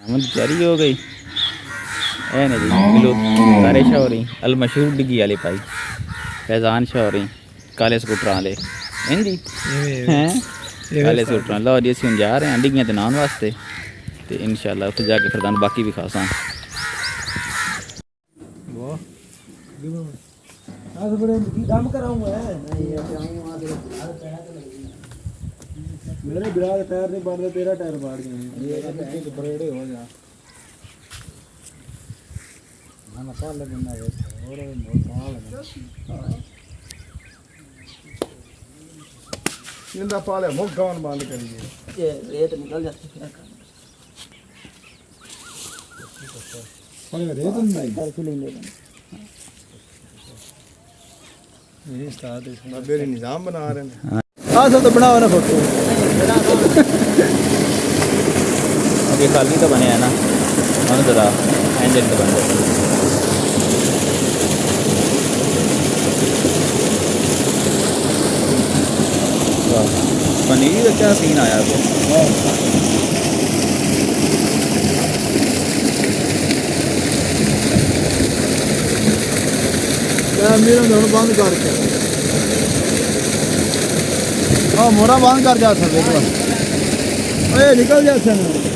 अहमद जारी हो गई है ना जी। मिलो तारे शाह हो रही अल मशहूर डिग्गी वाले पाई फैजान शाह हो रही काले स्कूटर वाले हैं जी हैं काले स्कूटर लो जी असीं जा रहे हैं डिग्गियां ते नान वास्ते ते इंशाल्लाह उत्थे जाके फिर तुहानूं बाकी भी खासा मेरे बिरा के टायर नहीं बढ़ रहे तेरा टायर बढ़ गया बड़े हो जा ना पाले बंदा है और इंदा पाले मुगान बंद करिए ये रेत निकल जाती है पाले रेत नहीं कर के लेंगे ये स्टार्ट है मेरे निजाम बना रहे हैं हां सब तो बनाओ ना फोटो अभी खाली तो बने हैं ना हम जरा इंजन तो बन गए पनीर का क्या सीन आया वो मेरा दोनों बंद करके हाँ मोरा बंद कर जा सकते ओए निकल जा सकते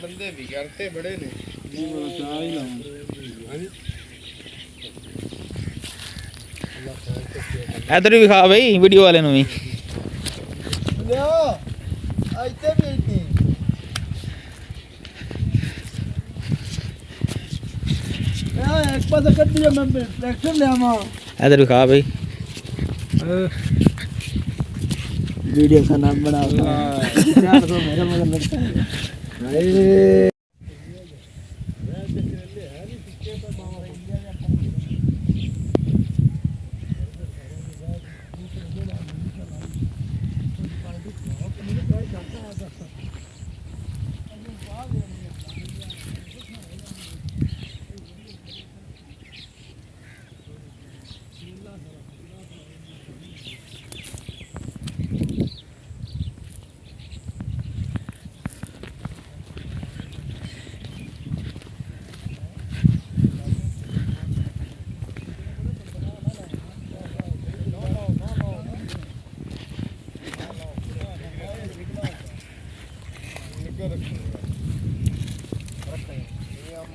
बंदे भी करते बड़े ने इधर भी खा भाई वीडियो वाले नु भी एक पास कर दिया मैं ट्रैक्टर ले आवा इधर भी खा भाई वीडियो का नाम बनाओ यार तो मेरा मगर लगता है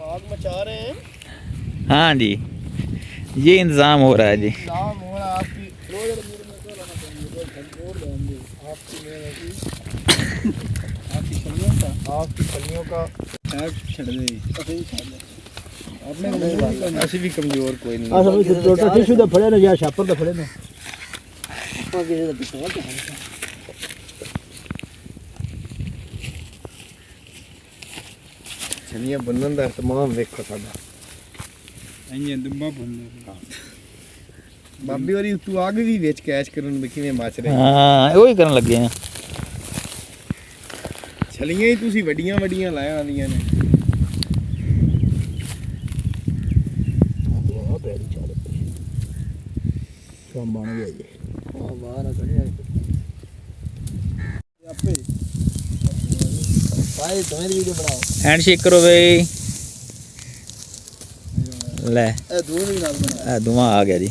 आग मचा रहे हैं हाँ जी ये इंतज़ाम हो रहा है जी इंतज़ाम हो रहा है आपकी फलियों का छड़ दे आपने ऐसे भी कमजोर कोई नहीं है टोटल टिश्यू तो फड़े ना या छापर तो फड़े ना छनिया बनन दा तमाम देखो साडा ਇੰਜ ਦੁੰਬਾ ਬੰਦਾ ਬਾਬੀ ਵਾਰੀ ਤੂੰ ਆਗ ਵੀ ਵਿੱਚ ਕੈਚ ਕਰਨ ਵਿੱਚ ਕਿਵੇਂ ਮੱਚ ਰਹੇ ਹਾਂ ਉਹੀ ਕਰਨ ਲੱਗੇ ਆ ਛਲੀਆਂ ਹੀ ਤੁਸੀਂ ਵੱਡੀਆਂ ਵੱਡੀਆਂ ਲਾਇਆ ਆਂਦੀਆਂ ਨੇ ਕੰਮ ਬਣ ਗਿਆ ਜੀ ਉਹ ਬਾਹਰ ਆ ਕੜਿਆ ਆਪੇ ਭਾਈ ਤੁਸੀਂ ਵੀਡੀਓ ਬਣਾਓ ਹੈਂਡਸ਼ੇਕ ਕਰੋ ਬਈ ਲੈ ਇਹ ਦੋ ਵੀ ਨਾਲ ਬਣਾ ਇਹ ਦੋਵਾਂ ਆ ਗਿਆ ਜੀ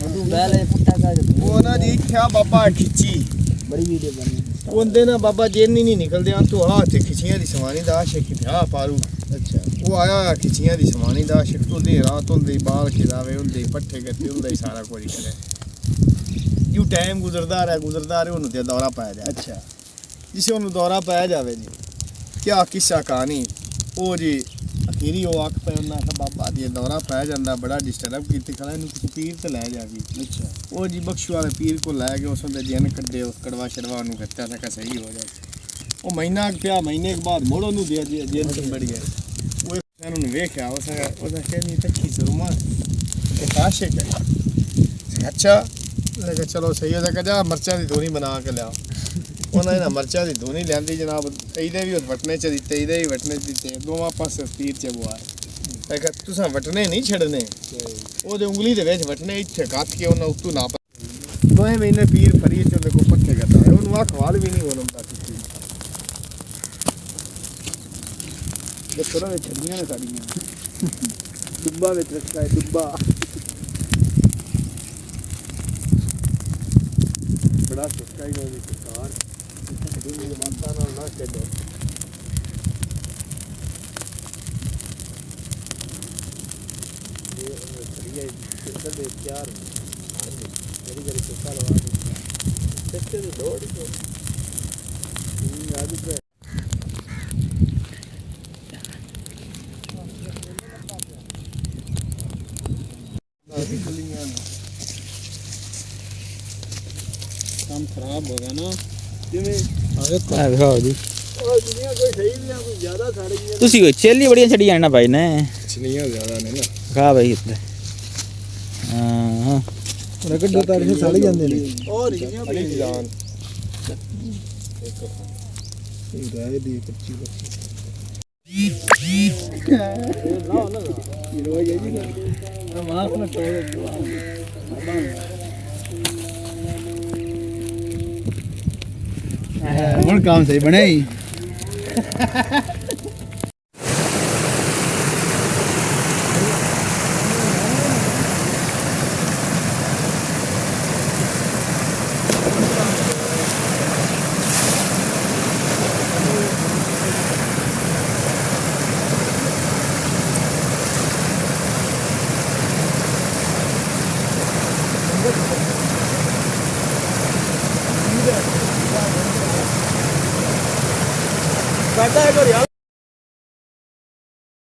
ਤੂੰ ਪਹਿਲੇ ਪੁੱਟਾ ਕਰ ਉਹ ਨਾ ਜੀ ਕਿਆ ਬਾਬਾ ਖਿੱਚੀ ਬੜੀ ਵੀਡੀਓ ਬਣੀ ਉਹਦੇ ਨਾ ਬਾਬਾ ਜੇਨੀ ਨਹੀਂ ਨਿਕਲਦੇ ਆ ਤੂੰ ਆ ਤੇ ਖਿੱਚੀਆਂ ਦੀ ਸਮਾਨੀ ਦਾ ਆਸ਼ਿਕ ਪਿਆ ਪਾਰੂ ਅੱਛਾ ਉਹ ਆਇਆ ਖਿੱਚੀਆਂ ਦੀ ਸਮਾਨੀ ਦਾ ਆਸ਼ਿਕ ਤੋਂ ਦੇ ਰਾਤ ਹੁੰਦੇ ਬਾਲ ਖਿਲਾਵੇ ਹੁੰਦੇ ਪੱਠੇ ਕੱਟੇ ਹੁੰਦਾ ਸਾਰਾ ਕੁਝ ਕਰੇ ਯੂ ਟਾਈਮ ਗੁਜ਼ਰਦਾ ਰਿਹਾ ਉਹਨੂੰ ਤੇ ਦੌਰਾ ਪਾਇਆ ਜਾ ਅੱਛਾ ਜਿਸੇ ਉਹਨੂੰ ਦੌਰਾ ਪਾਇਆ ਜਾਵੇ ਜੀ ਕਿਆ ਕਿੱਸਾ ਕਹਾਣੀ ਉਹ ਜੀ ਅਖੀਰੀ ਉਹ ਅੱਖ ਪੈ ਉਹਨਾਂ ਦਾ ਬਾਬਾ ਦੀ ਦੌਰਾ ਪੈ ਜਾਂਦਾ ਬੜਾ ਡਿਸਟਰਬ ਕੀਤੀ ਖੜਾ ਇਹਨੂੰ ਕਿਸੇ ਪੀਰ ਤੇ ਲੈ ਜਾਵੀ ਅੱਛਾ ਉਹ ਜੀ ਬਖਸ਼ੂ ਵਾਲੇ ਪੀਰ ਕੋ ਲੈ ਕੇ ਉਸ ਦੇ ਜਨ ਕੱਢੇ ਉਸ ਕੜਵਾ ਛੜਵਾ ਨੂੰ ਕੱਟਿਆ ਤਾਂ ਸਹੀ ਹੋ ਜਾਏ ਉਹ ਮਹੀਨਾ ਪਿਆ ਮਹੀਨੇ ਕੇ ਬਾਅਦ ਮੋੜੋ ਨੂੰ ਦੇ ਜੇਲ ਚ ਬੜੀ ਹੈ ਉਹ ਇਹਨਾਂ ਨੂੰ ਵੇਖਿਆ ਉਹਦਾ ਕਹਿੰਦੀ ਤੱਕੀ ਜ਼ਰੂਮਾ ਤੇ ਕਾਸ਼ੇ ਹੈ ਅੱਛਾ ਲਗਾ ਚਲੋ ਸਹੀ ਹੋ ਜਾ ਜਾ ਮਰਚਾਂ ਦੀ ਧੂਣੀ ਬਣਾ ਕੇ ਲਿਆ ਉਹਨਾਂ ਨੇ ਮਰਚਾਂ ਦੀ ਧੂਣੀ ਲੈਂਦੀ ਜਨਾਬ ਇਹਦੇ ਵੀ ਵਟਨੇ ਚ ਦਿੱਤੇ ਇਹਦੇ ਵੀ ਵਟਨੇ ਚ ਦਿੱਤੇ ਦੋਵਾਂ ਪਾਸੇ ਪੀਰ ਚ ਬੁਆ ਮੈਂ ਕਿਹਾ ਤੁਸੀਂ ਵਟਨੇ ਨਹੀਂ ਛੱਡਨੇ ਉਹਦੇ ਉਂਗਲੀ ਦੇ ਵਿੱਚ ਵਟਨੇ ਇੱਥੇ ਕੱਤ ਕੇ ਉਹਨਾਂ ਉੱਤੋਂ ਨਾ ਦੋਵੇਂ ਮਹੀਨੇ ਪੀਰ ਫਰੀ ਚ ਉਹਦੇ ਕੋ ਪੱਕੇ ਕਰਦਾ ਉਹਨੂੰ ਆ ਖਵਾਲ ਵੀ ਨਹੀਂ ਹੋਣਾ ਦਿੱਤੀ ਦੇਖੋ ਨਾ ਛੱਡੀਆਂ ਨੇ ਸਾਡੀਆਂ ਡੁੱਬਾ ਵਿੱਚ ਰੱਖਿਆ ਹੈ ਡੁੱਬਾ ਬੜਾ ਸੁੱਕਾ ਹੀ ਹੋਈ ਸਰਕਾਰ ਇਹ ਮਾਤਾ ਨਾਲ ਨਾ ਛੱਡੋ ਇਹ ਖੜੀਏ ਕਿੱਥੇ ਦੇ ਚਾਰ ਮੇਰੀ ਗਰੀ ਸੁੱਕਾ ਲਵਾ ਦੇ ਕਿੱਥੇ ਦੇ ਲੋੜ ਹੀ ਇਹ ਆ ਵੀ काम खराब होगा ना जिवें ਆ ਵੇਖੋ ਜੀ ਉਹ ਦੁਨੀਆ ਕੋਈ ਸਹੀ ਨਹੀਂ ਆ ਕੋਈ ਜ਼ਿਆਦਾ ਸੜ ਗਈ ਤੁਸੀਂ ਕੋਈ ਛੇਲੀ ਬੜੀਆਂ ਛੜੀਆਂ ਨਾ ਭਾਈ ਨੇ ਛਲੀਆਂ ਜ਼ਿਆਦਾ ਨੇ ਨਾ ਖਾ ਭਾਈ ਇੱਥੇ ਹਾਂ ਉਹ ਕੱਢੋ ਤਾਂ ਇਹ ਸੜ ਜਾਂਦੇ ਨੇ ਉਹ ਰਿਗੀਆਂ ਬੜੀ ਜਾਨ ਇਹ ਰਾਏ ਦੀ 25 ਨਾ ਨਾ ਇਹ ਰੋ ਗਈ ਜੀ ਨਾ ਮਾਫ ਨਾ ਹੁਣ ਕੰਮ ਸਹੀ ਬਣਿਆ ਹੀ Kata ekor ya.